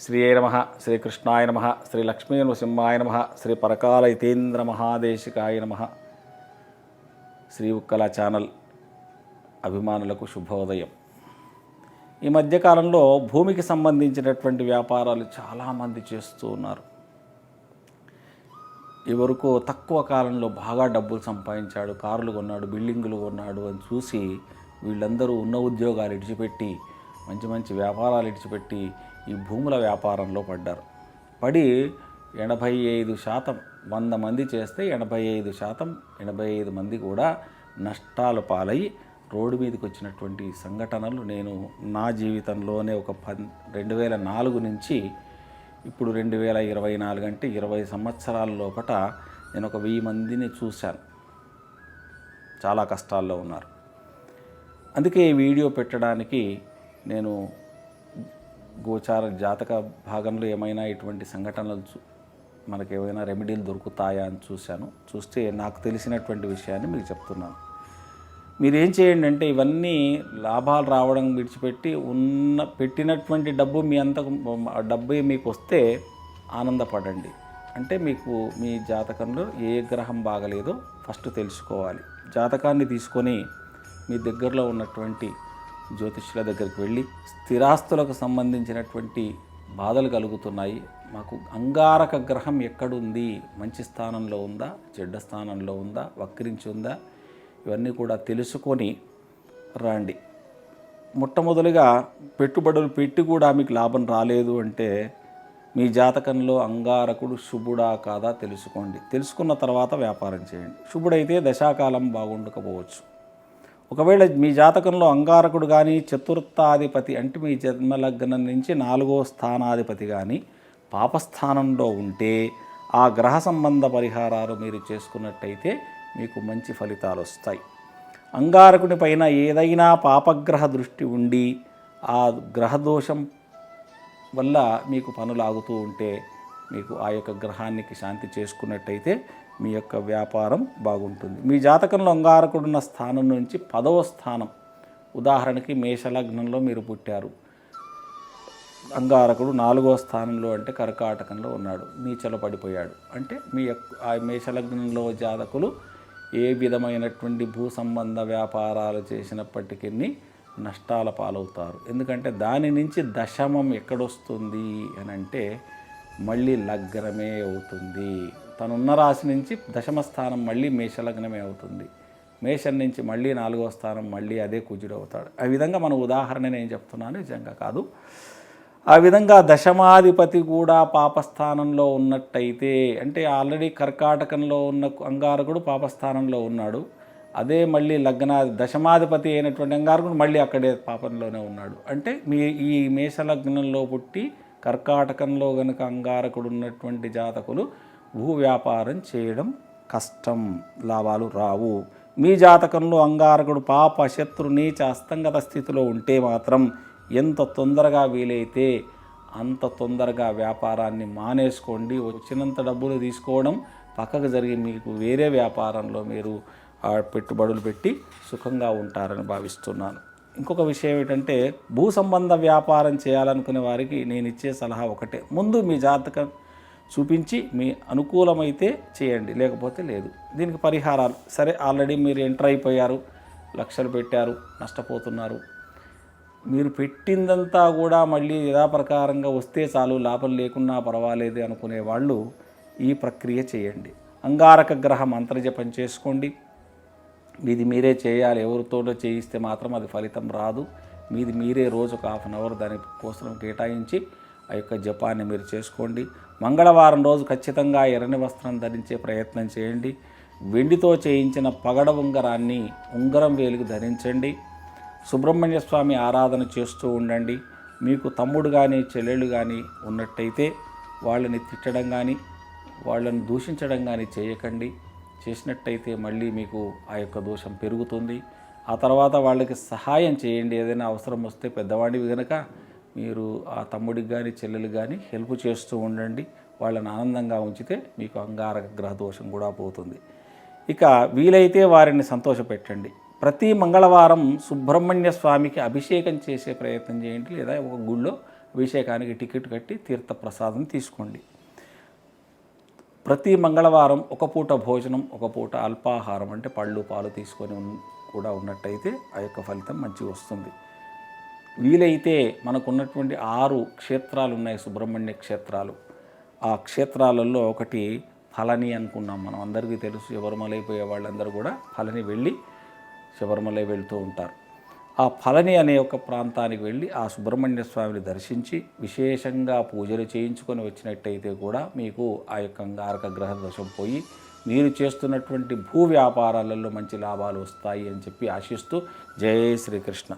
శ్రీయే నమః, శ్రీకృష్ణాయ నమః, శ్రీ లక్ష్మీ నృసింహాయ నమః, శ్రీ పరకాల హితేంద్ర మహాదేశికాయ నమః. శ్రీ ఉక్కల ఛానల్ అభిమానులకు శుభోదయం. ఈ మధ్యకాలంలో భూమికి సంబంధించినటువంటి వ్యాపారాలు చాలామంది చేస్తూ ఉన్నారు. ఎవరికో తక్కువ కాలంలో బాగా డబ్బులు సంపాదించాడు, కార్లు కొన్నాడు, బిల్డింగులు కొన్నాడు అని చూసి వీళ్ళందరూ ఉన్న ఉద్యోగాలు ఇడిచిపెట్టి మంచి మంచి వ్యాపారాలు ఇడిచిపెట్టి ఈ భూముల వ్యాపారంలో పడ్డారు. పడి 85%, 100 మంది చేస్తే 85% మంది కూడా నష్టాల పాలై రోడ్డు మీదకి వచ్చినటువంటి సంఘటనలు నేను నా జీవితంలోనే 2004 నుంచి ఇప్పుడు 2024 అంటే 20 సంవత్సరాల లోపట నేను 1000 మందిని చూశాను. చాలా కష్టాల్లో ఉన్నారు. అందుకే ఈ వీడియో పెట్టడానికి నేను గోచార జాతక భాగంలో ఏమైనా ఇటువంటి సంఘటనలు మనకు ఏమైనా రెమెడీలు దొరుకుతాయా అని చూస్తే నాకు తెలిసినటువంటి విషయాన్ని మీకు చెప్తున్నాను. మీరేం చేయండి అంటే ఇవన్నీ లాభాలు రావడం విడిచిపెట్టి పెట్టినటువంటి డబ్బు డబ్బు మీకు వస్తే ఆనందపడండి. అంటే మీకు మీ జాతకంలో ఏ గ్రహం బాగలేదో ఫస్ట్ తెలుసుకోవాలి. జాతకాన్ని తీసుకొని మీ దగ్గరలో ఉన్నటువంటి జ్యోతిష్యుల దగ్గరికి వెళ్ళి స్థిరాస్తులకు సంబంధించినటువంటి బాధలు కలుగుతున్నాయి, మాకు అంగారక గ్రహం ఎక్కడుంది, మంచి స్థానంలో ఉందా, చెడ్డ స్థానంలో ఉందా, వక్రించి ఉందా, ఇవన్నీ కూడా తెలుసుకొని రండి. మొట్టమొదలుగా పెట్టుబడులు పెట్టి కూడా మీకు లాభం రాలేదు అంటే మీ జాతకంలో అంగారకుడు శుభుడా కాదా తెలుసుకోండి. తెలుసుకున్న తర్వాత వ్యాపారం చేయండి. శుభుడైతే దశాకాలం బాగుండకపోవచ్చు. ఒకవేళ మీ జాతకంలో అంగారకుడు కానీ చతుర్థాధిపతి అంటే మీ జన్మలగ్నం నుంచి 4వ స్థానాధిపతి కానీ పాపస్థానంలో ఉంటే ఆ గ్రహ సంబంధ పరిహారాలు మీరు చేసుకున్నట్టయితే మీకు మంచి ఫలితాలు వస్తాయి. అంగారకుని పైన ఏదైనా పాపగ్రహ దృష్టి ఉండి ఆ గ్రహదోషం వల్ల మీకు పనులు ఆగుతూ ఉంటే మీకు ఆ యొక్క గ్రహానికి శాంతి చేసుకున్నట్టయితే మీ యొక్క వ్యాపారం బాగుంటుంది. మీ జాతకంలో అంగారకుడున్న స్థానం నుంచి 10వ స్థానం, ఉదాహరణకి మేషలగ్నంలో మీరు పుట్టారు, అంగారకుడు 4వ స్థానంలో అంటే కర్కాటకంలో ఉన్నాడు, నీచలో పడిపోయాడు అంటే మీ ఆ మేషలగ్నంలో జాతకులు ఏ విధమైనటువంటి భూ సంబంధ వ్యాపారాలు చేసినప్పటికీ నష్టాల పాలవుతారు. ఎందుకంటే దాని నుంచి దశమం ఎక్కడొస్తుంది అని అంటే మళ్ళీ లగ్నమే అవుతుంది. తనున్న రాశి నుంచి దశమ స్థానం మళ్ళీ మేషలగ్నమే అవుతుంది. మేషం నుంచి మళ్ళీ 4వ స్థానం మళ్ళీ అదే కుజుడు అవుతాడు. ఆ విధంగా మన ఉదాహరణ నేను చెప్తున్నాను, నిజంగా కాదు. ఆ విధంగా దశమాధిపతి కూడా పాపస్థానంలో ఉన్నట్టయితే అంటే ఆల్రెడీ కర్కాటకంలో ఉన్న అంగారకుడు పాపస్థానంలో ఉన్నాడు, అదే మళ్ళీ దశమాధిపతి అయినటువంటి అంగారకుడు మళ్ళీ అక్కడే పాపంలోనే ఉన్నాడు. అంటే ఈ మేషలగ్నంలో పుట్టి కర్కాటకంలో కనుక అంగారకుడు ఉన్నటువంటి జాతకులు భూ వ్యాపారం చేయడం కష్టం, లాభాలు రావు. మీ జాతకంలో అంగారకుడు పాప శత్రు నీచ అస్తంగత స్థితిలో ఉంటే మాత్రం ఎంత తొందరగా వీలైతే అంత తొందరగా వ్యాపారాన్ని మానేసుకోండి. వచ్చినంత డబ్బులు తీసుకోవడం పక్కకు జరిగి మీకు వేరే వ్యాపారంలో మీరు పెట్టుబడులు పెట్టి సుఖంగా ఉంటారని భావిస్తున్నాను. ఇంకొక విషయం ఏంటంటే భూ సంబంధ వ్యాపారం చేయాలనుకునే వారికి నేను ఇచ్చే సలహా ఒకటే, ముందు మీ జాతకం చూపించి మీ అనుకూలమైతే చేయండి, లేకపోతే లేదు. దీనికి పరిహారాలు సరే, ఆల్రెడీ మీరు ఎంటర్ అయిపోయారు, లక్షలు పెట్టారు, నష్టపోతున్నారు, మీరు పెట్టిందంతా కూడా మళ్ళీ యథాప్రకారంగా వస్తే చాలు, లాభం లేకున్నా పర్వాలేదు అనుకునే వాళ్ళు ఈ ప్రక్రియ చేయండి. అంగారక గ్రహం మంత్రజపం చేసుకోండి. మీది మీరే చేయాలి, ఎవరితోటో చేయిస్తే మాత్రం అది ఫలితం రాదు. మీది మీరే రోజుకు 1/2 అవర్ దానికోసం కేటాయించి ఆ యొక్క జపాన్ని మీరు చేసుకోండి. మంగళవారం రోజు ఖచ్చితంగా ఎర్రని వస్త్రం ధరించే ప్రయత్నం చేయండి. వెండితో చేయించిన పగడ ఉంగరాన్ని ఉంగరం వేలుకు ధరించండి. సుబ్రహ్మణ్య స్వామి ఆరాధన చేస్తూ ఉండండి. మీకు తమ్ముడు కానీ చెల్లెళ్ళు కానీ ఉన్నట్టయితే వాళ్ళని తిట్టడం కానీ వాళ్ళని దూషించడం కానీ చేయకండి. చేసినట్టయితే మళ్ళీ మీకు ఆ యొక్క దోషం పెరుగుతుంది. ఆ తర్వాత వాళ్ళకి సహాయం చేయండి. ఏదైనా అవసరం వస్తే పెద్దవాడివి కనుక మీరు ఆ తమ్ముడికి కానీ చెల్లెలకు కానీ హెల్ప్ చేస్తూ ఉండండి. వాళ్ళని ఆనందంగా ఉంచితే మీకు అంగారక గ్రహ దోషం కూడా పోతుంది. ఇక వీలైతే వారిని సంతోషపెట్టండి. ప్రతి మంగళవారం సుబ్రహ్మణ్య స్వామికి అభిషేకం చేసే ప్రయత్నం చేయండి, లేదా ఒక గుళ్ళో అభిషేకానికి టికెట్ కట్టి తీర్థప్రసాదం తీసుకోండి. ప్రతి మంగళవారం ఒక పూట భోజనం, ఒక పూట అల్పాహారం అంటే పళ్ళు పాలు తీసుకొని కూడా ఉన్నట్టయితే ఆ యొక్క ఫలితం మంచిగా వస్తుంది. వీలైతే మనకున్నటువంటి 6 క్షేత్రాలు ఉన్నాయి, సుబ్రహ్మణ్య క్షేత్రాలు. ఆ క్షేత్రాలలో ఒకటి ఫలని అనుకున్నాం. మనం అందరికీ తెలుసు, శబరిమలై పోయే వాళ్ళందరూ కూడా ఫలని వెళ్ళి శబరిమలై వెళ్తూ ఉంటారు. ఆ ఫలని అనే ఒక ప్రాంతానికి వెళ్ళి ఆ సుబ్రహ్మణ్య స్వామిని దర్శించి విశేషంగా పూజలు చేయించుకొని వచ్చినట్టయితే కూడా మీకు ఆ యొక్క అంగారక గ్రహ దోషం పోయి మీరు చేస్తున్నటువంటి భూ వ్యాపారాలలో మంచి లాభాలు వస్తాయి అని చెప్పి ఆశిస్తూ జై శ్రీకృష్ణ.